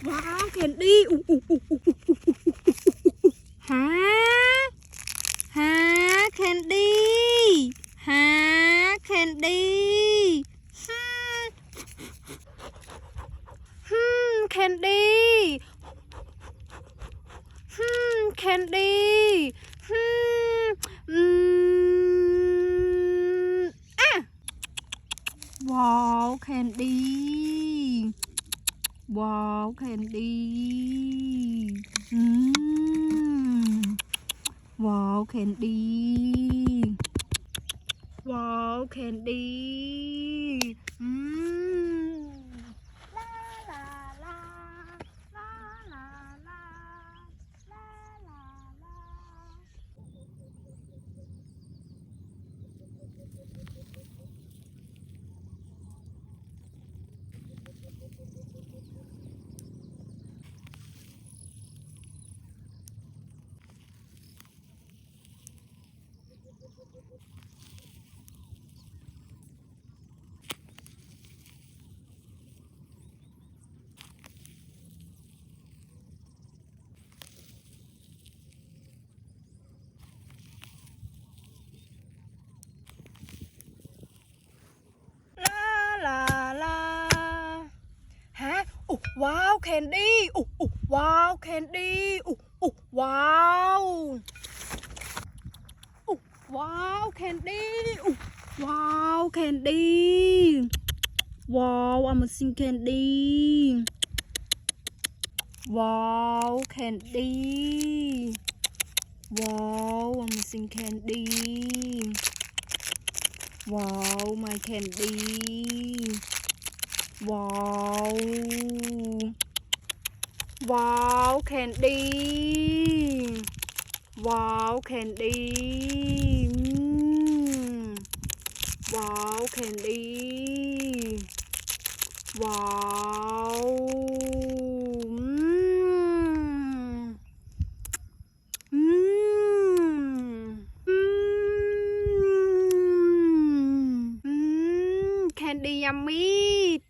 ว้าวแคนดี้หาหาแคนดี้หาแคนดี้แคนดี้แคนดี้อะว้าวแคนดี้ว้าวแคนดี้ว้าวแคนดี้ว้าวแคนดี้ลาลาลาลาลาลาลาลาลาลาลาฮะว้าวแคนดี้ว้าวแคนดี้ว้าวว้าวแคนดี้ว้าวแคนดี้ว้าว Amazing Candy ว้าวแคนดี้ว้าว Amazing Candy ว้าว My Candy ว้าวว้าวแคนดี้ว้าวแคนดี้ว้าวแคนดี้ว้าวแคนดี้ยัมมี่